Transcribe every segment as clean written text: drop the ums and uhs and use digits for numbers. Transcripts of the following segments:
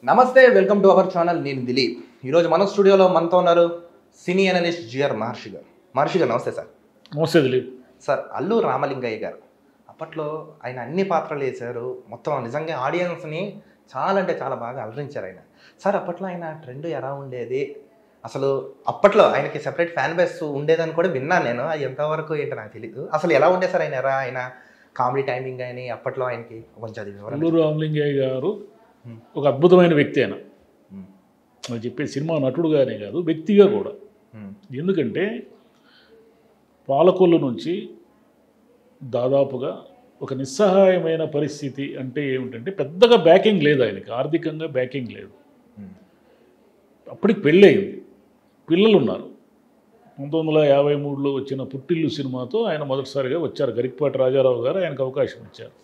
నమస్తే, welcome to our channel. నేను దిలీప్. ఈరోజు మన స్టూడియోలో మనతో ఉన్నారు సినీ అనలిస్ట్ జిఆర్ మహర్షి గారు. మహర్షి గారు నమస్తే సార్. నమస్తే దిలీప్. సార్, అల్లు రామలింగయ్య గారు అప్పట్లో ఆయన అన్ని పాత్రలు వేశారు. మొత్తం నిజంగా ఆడియన్స్ని చాలా అంటే చాలా బాగా అలరించారు ఆయన. సార్, అప్పట్లో ఆయన ట్రెండ్ ఎలా ఉండేది? అసలు అప్పట్లో ఆయనకి సెపరేట్ ఫ్యాన్ బేస్ ఉండేదని కూడా విన్నాను నేను. అది ఎంతవరకు ఏంటో నాకు తెలియదు. అసలు ఎలా ఉండే సార్ ఆయన ఆయన కామెడీ టైమింగ్ కానీ అప్పట్లో ఆయనకి కొంచెం అది వివరణ. అల్లు రామలింగయ్య గారు ఒక అద్భుతమైన వ్యక్తి ఆయన. అని చెప్పే సినిమా నటుడుగానే కాదు, వ్యక్తిగా కూడా. ఎందుకంటే పాలకొల్లు నుంచి దాదాపుగా ఒక నిస్సహాయమైన పరిస్థితి అంటే ఏమిటంటే పెద్దగా బ్యాకింగ్ లేదు ఆయనకి, ఆర్థికంగా బ్యాకింగ్ లేదు. అప్పటికి పెళ్ళయింది, పిల్లలు ఉన్నారు. 1953లో వచ్చిన పుట్టిల్లు సినిమాతో ఆయన మొదటిసారిగా వచ్చారు. గరికపాటి రాజారావు గారు ఆయనకు అవకాశం ఇచ్చారు.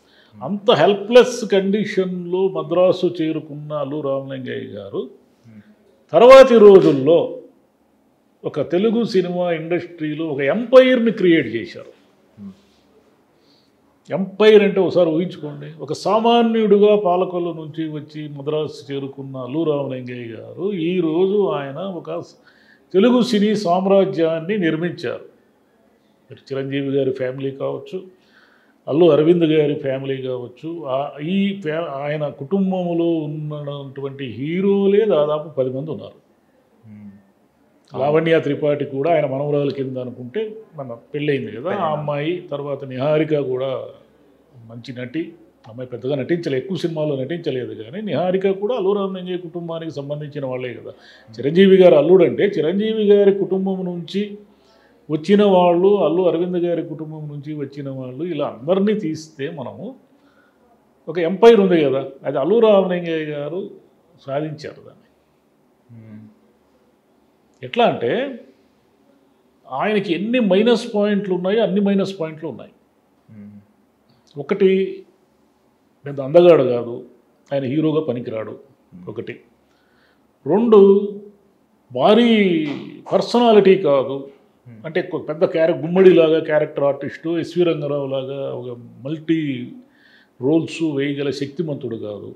అంత హెల్ప్లెస్ కండిషన్లో మద్రాసు చేరుకున్న అల్లు రామలింగయ్య గారు తర్వాతి రోజుల్లో ఒక తెలుగు సినిమా ఇండస్ట్రీలో ఒక ఎంపైర్ని క్రియేట్ చేశారు. ఎంపైర్ అంటే ఒకసారి ఊహించుకోండి. ఒక సామాన్యుడిగా పాలకొల్లు నుంచి వచ్చి మద్రాసు చేరుకున్న అల్లు రామలింగయ్య గారు ఈరోజు ఆయన ఒక తెలుగు సినీ సామ్రాజ్యాన్ని నిర్మించారు. చిరంజీవి గారి ఫ్యామిలీ కావచ్చు, అల్లు అరవింద్ గారి ఫ్యామిలీ కావచ్చు, ఆయన కుటుంబంలో ఉన్నటువంటి హీరోలే దాదాపు 10 మంది ఉన్నారు. లావణ్య త్రిపాఠి కూడా ఆయన మనవరాల కింద అనుకుంటే మన పెళ్ళయింది కదా ఆ అమ్మాయి. తర్వాత నిహారిక కూడా మంచి నటి. అమ్మాయి పెద్దగా నటించలేదు, ఎక్కువ సినిమాల్లో నటించలేదు, కానీ నిహారిక కూడా అల్లు రామలింగయ్య కుటుంబానికి సంబంధించిన వాళ్ళే కదా. చిరంజీవి గారు అల్లుడు అంటే చిరంజీవి గారి కుటుంబం నుంచి వచ్చిన వాళ్ళు, అల్లు అరవింద్ గారి కుటుంబం నుంచి వచ్చిన వాళ్ళు, ఇలా అందరినీ తీస్తే మనము ఒక ఎంపైర్ ఉంది కదా, అది అల్లు రామలింగయ్య గారు సాధించారు దాన్ని. ఎట్లా అంటే ఆయనకి ఎన్ని మైనస్ పాయింట్లు ఉన్నాయో అన్ని మైనస్ పాయింట్లు ఉన్నాయి. ఒకటి, పెద్ద అందగాడు కాదు, ఆయన హీరోగా పనికిరాడు ఒకటి. 2, భారీ పర్సనాలిటీ కాదు, అంటే పెద్ద గుమ్మడిలాగా క్యారెక్టర్ ఆర్టిస్టు, ఎస్వి రంగారావు లాగా ఒక మల్టీ రోల్స్ వేయగల శక్తిమంతుడు కాదు.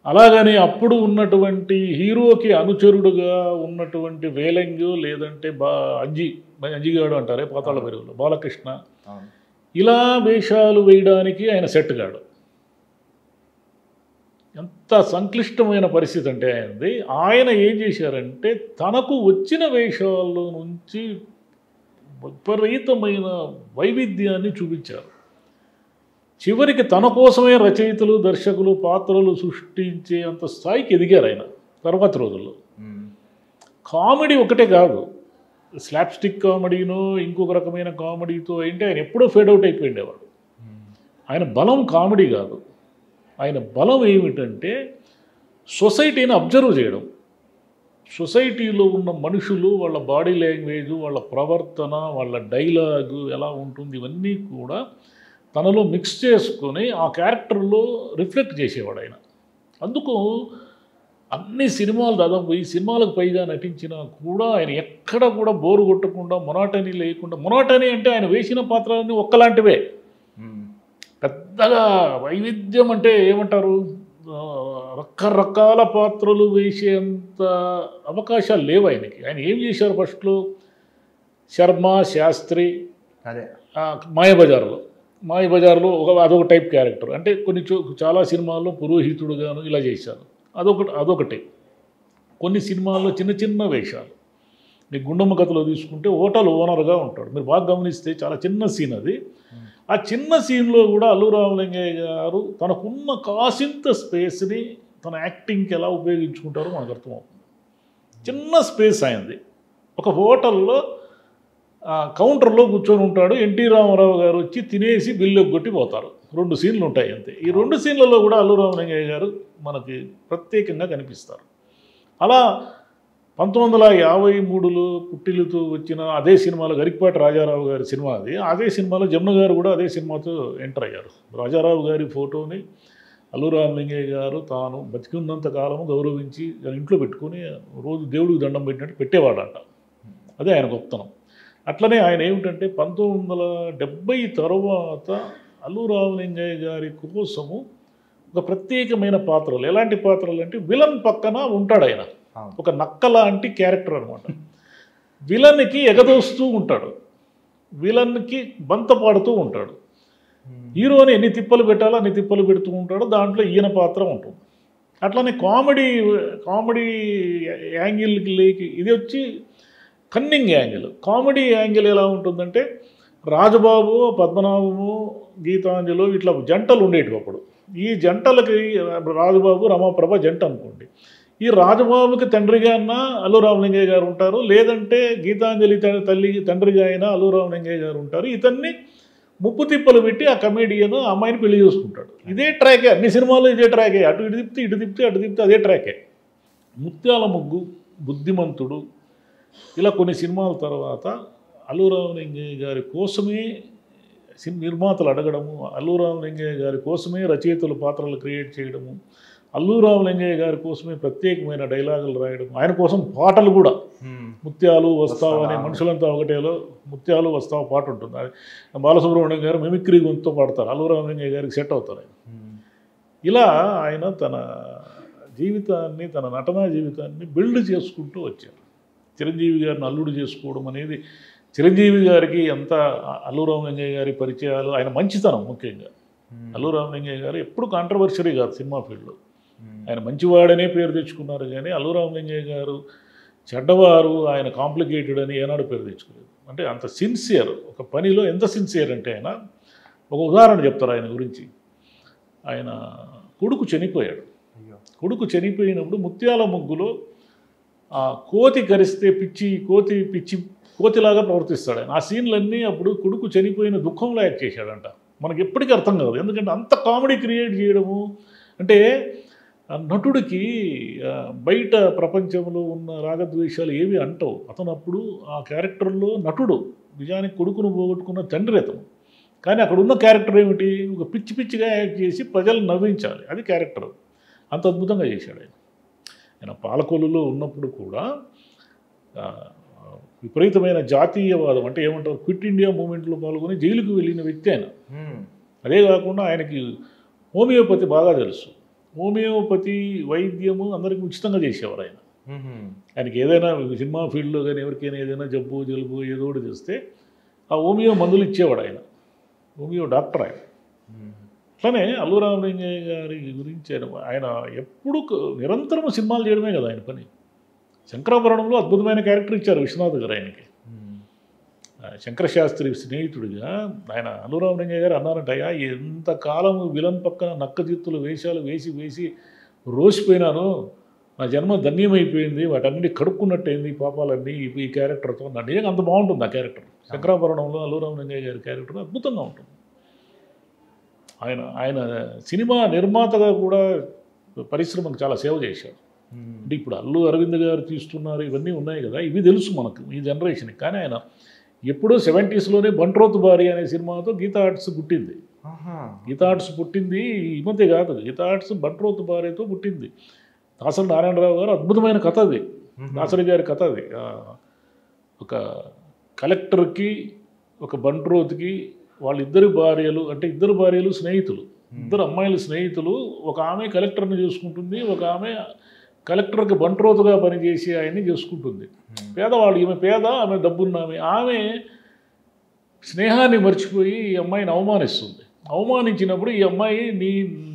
అలాగని అప్పుడు ఉన్నటువంటి హీరోకి అనుచరుడుగా ఉన్నటువంటి వేలంగు, లేదంటే అంజిగాడు అంటారే పాతాళ భైరవులు, బాలకృష్ణ, ఇలా వేషాలు వేయడానికి ఆయన సెట్ కాడు. ఎంత సంక్లిష్టమైన పరిస్థితి అంటే ఆయనది. ఆయన ఏం చేశారంటే తనకు వచ్చిన వేషాల నుంచి విపరీతమైన వైవిధ్యాన్ని చూపించారు. చివరికి తన కోసమే రచయితలు, దర్శకులు పాత్రలు సృష్టించే అంత స్థాయికి ఎదిగారు ఆయన తర్వాత రోజుల్లో. కామెడీ ఒకటే కాదు, స్లాప్స్టిక్ కామెడీనో ఇంకొక రకమైన కామెడీతో అంటే ఆయన ఎప్పుడో ఫేడౌట్ అయిపోయిండేవాడు. ఆయన బలం కామెడీ కాదు, ఆయన బలం ఏమిటంటే సొసైటీని అబ్జర్వ్ చేయడం. సొసైటీలో ఉన్న మనుషులు, వాళ్ళ బాడీ లాంగ్వేజ్, వాళ్ళ ప్రవర్తన, వాళ్ళ డైలాగు ఎలా ఉంటుంది, ఇవన్నీ కూడా తనలో మిక్స్ చేసుకొని ఆ క్యారెక్టర్లో రిఫ్లెక్ట్ చేసేవాడు ఆయన. అందుకు అన్ని సినిమాలు, దాదాపు ఈ సినిమాలకు పైగా నటించినా కూడా ఆయన ఎక్కడ కూడా బోరు కొట్టకుండా, మొనాటనీ లేకుండా. మొనాటనీ అంటే ఆయన వేసిన పాత్రలన్నీ ఒక్కలాంటివే, పెద్దగా వైవిధ్యం అంటే ఏమంటారు, రకరకాల పాత్రలు వేసేంత అవకాశాలు లేవు ఆయనకి. ఆయన ఏం చేశారు ఫస్ట్లో, శర్మ, శాస్త్రి, అదే మాయబజార్లో అదొక టైప్ క్యారెక్టర్. అంటే చాలా సినిమాల్లో పురోహితుడుగాను ఇలా చేశారు, అదొకటి. కొన్ని సినిమాల్లో చిన్న చిన్న వేషాలు. మీ గుండమ్మ కథలో తీసుకుంటే హోటల్ ఓనర్గా ఉంటాడు, మీరు బాగా గమనిస్తే చాలా చిన్న సీన్ అది. ఆ చిన్న సీన్లో కూడా అల్లు రామలింగయ్య గారు తనకున్న కాసింత స్పేస్ని తన యాక్టింగ్కి ఎలా ఉపయోగించుకుంటారో మనకు అర్థమవుతుంది. చిన్న స్పేస్ అయింది. ఒక హోటల్లో కౌంటర్లో కూర్చొని ఉంటాడు, ఎన్టీ రామారావు గారు వచ్చి తినేసి బిల్లు కొట్టి పోతారు. 2 సీన్లు ఉంటాయి అంతే. ఈ 2 సీన్లలో కూడా అల్లు రామలింగయ్య గారు మనకి ప్రత్యేకంగా కనిపిస్తారు. అలా 1953లో పుట్టిల్లుతో వచ్చిన అదే సినిమాలో గరికపాటి రాజారావు గారి సినిమా అది. అదే సినిమాలో జమున గారు కూడా అదే సినిమాతో ఎంటర్ అయ్యారు. రాజారావు గారి ఫోటోని అల్లు రామలింగయ్య గారు తాను బతికున్నంత కాలము గౌరవించి ఇంట్లో పెట్టుకుని రోజు దేవుడికి దండం పెట్టినట్టు పెట్టేవాడంట. అదే ఆయన గొప్పతనం. అట్లనే ఆయన ఏమిటంటే 1970 తర్వాత అల్లు రామలింగయ్య గారి కోసము ఒక ప్రత్యేకమైన పాత్రలు. ఎలాంటి పాత్రలు అంటే విలన్ పక్కన ఉంటాడు ఆయన. ఒక నక్క లాంటి క్యారెక్టర్ అనమాట. విలన్కి ఎగదోస్తూ ఉంటాడు, విలన్కి బంత పాడుతూ ఉంటాడు. హీరోని ఎన్ని తిప్పలు పెట్టాలో అన్ని తిప్పలు పెడుతూ ఉంటాడు. దాంట్లో ఈయన పాత్ర ఉంటుంది. అట్లనే కామెడీ యాంగిల్కి ఇది వచ్చి కన్నింగ్ యాంగిల్. కామెడీ యాంగిల్ ఎలా ఉంటుందంటే రాజబాబు, పద్మనాభము, గీతాంజలి ఇట్లా జంటలు ఉండేటివి అప్పుడు. ఈ జంటలకి రాజబాబు, రమాప్రభ జంట అనుకోండి. ఈ రాజబాబుకి తండ్రిగా అయినా అల్లు రామలింగయ్య గారు ఉంటారు, లేదంటే గీతాంజలి తండ్రిగా అయినా అల్లు రామలింగయ్య గారు ఉంటారు. ఇతన్ని ముప్పు తిప్పలు పెట్టి ఆ కమేడియన్ అమ్మాయిని పెళ్లి చేసుకుంటాడు. ఇదే ట్రాకే, అన్ని సినిమాలు ఇదే ట్రాకే. అటు ఇటు తిప్పితే అటు తిప్పితే అదే ట్రాకే. ముత్యాల ముగ్గు, బుద్ధిమంతుడు, ఇలా కొన్ని సినిమాల తర్వాత అల్లు రామలింగయ్య గారి కోసమే నిర్మాతలు అడగడము, అల్లు రామలింగయ్య గారి కోసమే రచయితలు పాత్రలు క్రియేట్ చేయడము, అల్లు రామలింగయ్య గారి కోసమే ప్రత్యేకమైన డైలాగులు రాయడం, ఆయన కోసం పాటలు కూడా. ముత్యాలు వస్తావు అనే మనుషులంతా ఒకటేలో ముత్యాలు వస్తావు పాట ఉంటుంది. అది బాలసుబ్రహ్మణ్యం గారు మిమిక్రీ గొంతుతో పాడతారు, అల్లు రామలింగయ్య గారికి సెట్ అవుతారు ఆయన. ఇలా ఆయన తన జీవితాన్ని, తన నటనా జీవితాన్ని బిల్డ్ చేసుకుంటూ వచ్చారు. చిరంజీవి గారిని అల్లుడు చేసుకోవడం అనేది చిరంజీవి గారికి ఎంత అల్లు రామలింగయ్య గారి పరిచయాలు, ఆయన మంచితనం ముఖ్యంగా. అల్లు రామలింగయ్య గారు ఎప్పుడు కాంట్రవర్షరీ కాదు సినిమా ఫీల్డ్లో. ఆయన మంచివాడనే పేరు తెచ్చుకున్నారు, కానీ అల్లు రామలింగయ్య గారు చెడ్డవారు, ఆయన కాంప్లికేటెడ్ అని ఏనాడు పేరు తెచ్చుకోలేదు. అంటే అంత సిన్సియర్, ఒక పనిలో ఎంత సిన్సియర్ అంటే ఆయన. ఒక ఉదాహరణ చెప్తారు ఆయన గురించి. ఆయన కొడుకు చనిపోయాడు. కొడుకు చనిపోయినప్పుడు ముత్యాల ముగ్గులో కోతి కరిస్తే కోతిలాగా ప్రవర్తిస్తాడు ఆయన. ఆ సీన్లన్నీ అప్పుడు కొడుకు చనిపోయిన దుఃఖంలో యాక్ట్ చేశాడంట. మనకి ఎప్పటికీ అర్థం కాదు, ఎందుకంటే అంత కామెడీ క్రియేట్ చేయడము. అంటే నటుడికి బయట ప్రపంచంలో ఉన్న రాగద్వేషాలు ఏవి అంటవు. అతను అప్పుడు ఆ క్యారెక్టర్లో నటుడు, నిజానికి కొడుకును పోగొట్టుకున్న తండ్రి అతను. కానీ అక్కడ ఉన్న క్యారెక్టర్ ఏమిటి, ఒక పిచ్చిగా యాక్ట్ చేసి ప్రజలు నవ్వించాలి, అది క్యారెక్టర్. అంత అద్భుతంగా చేశాడు ఆయన. ఆయన పాలకొల్లులో ఉన్నప్పుడు కూడా విపరీతమైన జాతీయవాదం, అంటే ఏమంటారు, క్విట్ ఇండియా మూమెంట్లో పాల్గొని జైలుకు వెళ్ళిన వ్యక్తి ఆయన. అదే కాకుండా ఆయనకి హోమియోపతి బాగా తెలుసు. హోమియోపతి వైద్యము అందరికీ ఉచితంగా చేసేవారు ఆయన. ఆయనకి ఏదైనా సినిమా ఫీల్డ్లో కానీ ఎవరికైనా ఏదైనా జబ్బు జలుబు ఏదో ఒకటి చేస్తే ఆ హోమియో మందులు ఇచ్చేవాడు ఆయన. హోమియో డాక్టర్ ఆయన. అట్లనే అల్లు రామలింగయ్య గారి గురించి ఆయన ఎప్పుడు నిరంతరం సినిమాలు చేయడమే కదా ఆయన పని. శంకరాభరణంలో అద్భుతమైన క్యారెక్టర్ ఇచ్చారు విశ్వనాథ్ గారు ఆయనకి. శంకరశాస్త్రి స్నేహితుడిగా ఆయన అల్లు రామలింగయ్య గారు అన్నారంట, అయ్యా ఎంతకాలం విలన్ పక్కన నక్క జిత్తులు వేషాలు వేసి రోసిపోయినాను, నా జన్మ ధన్యమైపోయింది, వాటన్నిటి కడుక్కున్నట్టయింది పాపాలన్నీ ఈ క్యారెక్టర్తో. నా నిజంగా అంత బాగుంటుంది ఆ క్యారెక్టర్. శంకరాభరణంలో అల్లు రామలింగయ్య గారి క్యారెక్టర్ అద్భుతంగా ఉంటుంది. ఆయన సినిమా నిర్మాతగా కూడా పరిశ్రమకు చాలా సేవ చేశాడు. అంటే ఇప్పుడు అల్లు అరవింద్ గారు తీస్తున్నారు, ఇవన్నీ ఉన్నాయి కదా, ఇవి తెలుసు మనకు ఈ జనరేషన్కి. కానీ ఆయన ఎప్పుడో 70s బంట్రోతు భార్య అనే సినిమాతో గీతా ఆర్ట్స్ పుట్టింది. గీతా ఆర్ట్స్ పుట్టింది ఈ మధ్య కాదు, గీతా ఆర్ట్స్ బంట్రోతు భార్యతో పుట్టింది. దాసరి నారాయణరావు గారు అద్భుతమైన కథ అది, దాసరి గారి కథ అది. ఒక కలెక్టర్కి ఒక బంట్రోతుకి వాళ్ళిద్దరు భార్యలు, అంటే ఇద్దరు భార్యలు స్నేహితులు, ఇద్దరు అమ్మాయిలు స్నేహితులు. ఒక ఆమె కలెక్టర్ని చేసుకుంటుంది, ఒక ఆమె కలెక్టర్కి బంట్రోతుగా పనిచేసి ఆయన్ని చేసుకుంటుంది. పేదవాళ్ళు, ఈమె పేద, ఆమె డబ్బున్న ఆమె స్నేహాన్ని మర్చిపోయి ఈ అమ్మాయిని అవమానిస్తుంది. అవమానించినప్పుడు ఈ అమ్మాయి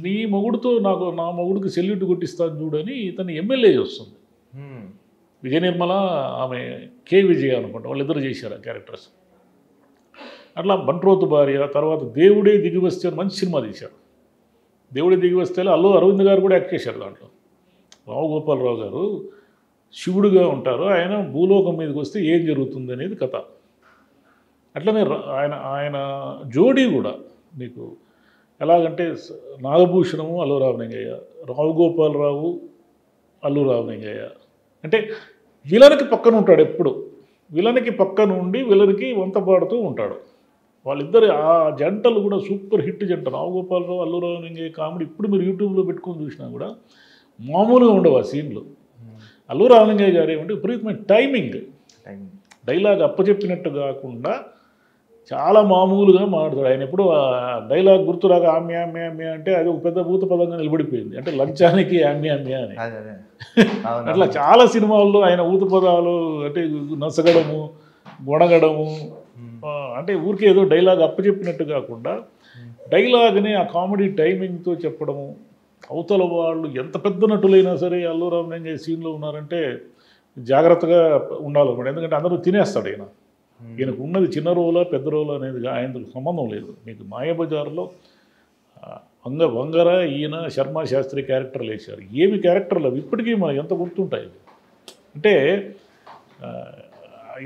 నీ మొగుడుతో నా మొగుడికి సెల్యూట్ కొట్టిస్తాను చూడని ఇతన్ని ఎమ్మెల్యే చేస్తుంది. విజయ నిర్మల, ఆమె కే విజయ అనుకుంటా, వాళ్ళిద్దరు చేశారు ఆ క్యారెక్టర్స్. అట్లా బంట్రోతు భార్య, తర్వాత దేవుడే దిగివస్తే మంచి సినిమా తీశారు. దేవుడే దిగివస్తేలో అల్లు అరవింద్ గారు కూడా యాక్ట్ చేశారు. దాంట్లో రావు గోపాలరావు గారు శివుడుగా ఉంటారు, ఆయన భూలోకం మీదకి వస్తే ఏం జరుగుతుంది అనేది కథ. అట్లనే ఆయన జోడీ కూడా మీకు ఎలాగంటే నాగభూషణము అల్లు రామలింగయ్య, రావు గోపాలరావు అల్లు రామలింగయ్య. అంటే విలన్కి పక్కన ఉంటాడు, ఎప్పుడు విలన్కి పక్కన ఉండి విలన్కి వంత పాడుతూ ఉంటాడు. వాళ్ళిద్దరు ఆ జంటలు కూడా సూపర్ హిట్ జంట. రావు గోపాలరావు అల్లు రామలింగయ్య కామెడీ ఇప్పుడు మీరు యూట్యూబ్లో పెట్టుకొని చూసినా కూడా మామూలుగా ఉండవు ఆ సీన్లు. అల్లు రామలింగయ్య గారు ఏమంటే విపరీతమైన టైమింగ్, డైలాగ్ అప్పచెప్పినట్టు కాకుండా చాలా మామూలుగా మాట్లాడతాడు. ఆయన ఎప్పుడు డైలాగ్ గుర్తురాగా ఆమ్య ఆమ్య ఆమ్య అంటే అది ఒక పెద్ద భూత పదంగా నిలబడిపోయింది. అంటే లంచానికి ఆమ్య ఆమ్య అని. అదే అవును అట్లా చాలా సినిమాల్లో ఆయన ఊత పదాలు అంటే నసగడము, గొణగడము, అంటే ఊరికే ఏదో డైలాగ్ అప్పచెప్పినట్టు కాకుండా డైలాగ్ని ఆ కామెడీ టైమింగ్తో చెప్పడము. అవతల వాళ్ళు ఎంత పెద్ద నటులైనా సరే అల్లు రామలింగయ్య సీన్లో ఉన్నారంటే జాగ్రత్తగా ఉండాలన్నమాట. ఎందుకంటే అందరూ తినేస్తాడు ఈయన. ఈయనకు ఉన్నది చిన్న రోలా పెద్ద రోలా అనేది ఆయనకు సంబంధం లేదు. మీకు మాయాబజార్లో వంగర ఈయన శర్మ శాస్త్రి క్యారెక్టర్లు వేశారు. ఏమి క్యారెక్టర్లు అవి ఇప్పటికీ మనకు ఎంత గుర్తుంటాయి. అంటే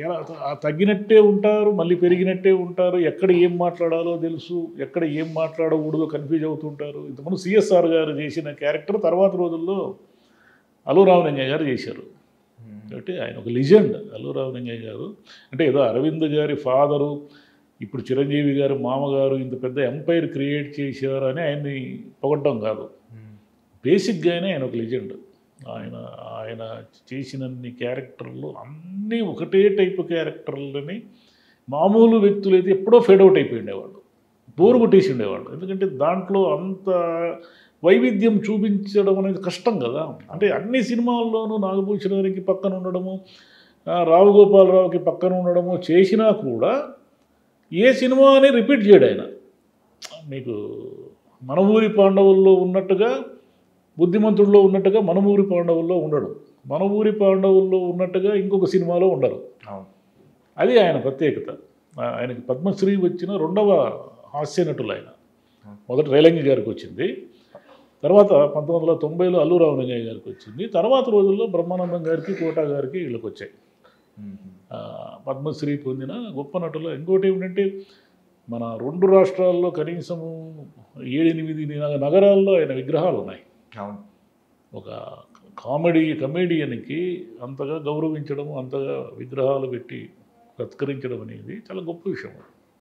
ఎలా తగ్గినట్టే ఉంటారు, మళ్ళీ పెరిగినట్టే ఉంటారు. ఎక్కడ ఏం మాట్లాడాలో తెలుసు, ఎక్కడ ఏం మాట్లాడకూడదో కన్ఫ్యూజ్ అవుతుంటారు. ఇంతకుముందు సిఎస్ఆర్ గారు చేసిన క్యారెక్టర్ తర్వాత రోజుల్లో అల్లు రామలింగయ్య గారు చేశారు. కాబట్టి ఆయన ఒక లిజెండ్ అల్లు రామలింగయ్య గారు. అంటే ఏదో అరవింద్ గారి ఫాదరు, ఇప్పుడు చిరంజీవి గారు మామగారు ఇంత పెద్ద ఎంపైర్ క్రియేట్ చేశారు అని ఆయన్ని పొగడ్డం కాదు. బేసిక్గానే ఆయన ఒక లిజెండ్. ఆయన చేసినన్ని క్యారెక్టర్లు అన్నీ ఒకటే టైపు క్యారెక్టర్లని మామూలు వ్యక్తులైతే ఎప్పుడో ఫేడౌట్ అయిపోయి ఉండేవాళ్ళు, బోరు కొట్టేసి ఉండేవాళ్ళు. ఎందుకంటే దాంట్లో అంత వైవిధ్యం చూపించడం అనేది కష్టం కదా. అంటే అన్ని సినిమాల్లోనూ నాగభూషణ గారికి పక్కన ఉండడము, రావు గోపాలరావుకి పక్కన ఉండడము చేసినా కూడా ఏ సినిమాని రిపీట్ చేయడు ఆయన. మీకు మన ఊరి పాండవుల్లో ఉన్నట్టుగా, బుద్ధిమంతుడిలో ఉన్నట్టుగా మన ఊరి పాండవుల్లో ఉండడు, మన ఊరి పాండవుల్లో ఉన్నట్టుగా ఇంకొక సినిమాలో ఉండరు. అది ఆయన ప్రత్యేకత. ఆయనకి పద్మశ్రీ వచ్చిన 2వ హాస్య నటులు ఆయన. మొదట రేలంగి గారికి వచ్చింది, తర్వాత 1990లో అల్లు రామలింగయ్య గారికి వచ్చింది, తర్వాత రోజుల్లో బ్రహ్మానందం గారికి, కోటా గారికి వీళ్ళకి వచ్చాయి. పద్మశ్రీ పొందిన గొప్ప నటులు. ఇంకోటి ఏమిటంటే మన 2 రాష్ట్రాల్లో కనీసము 7-8 నగరాల్లో ఆయన విగ్రహాలు ఉన్నాయి. ఒక కమేడియన్కి అంతగా గౌరవించడం, అంతగా విగ్రహాలు పెట్టి సత్కరించడం అనేది చాలా గొప్ప విషయం.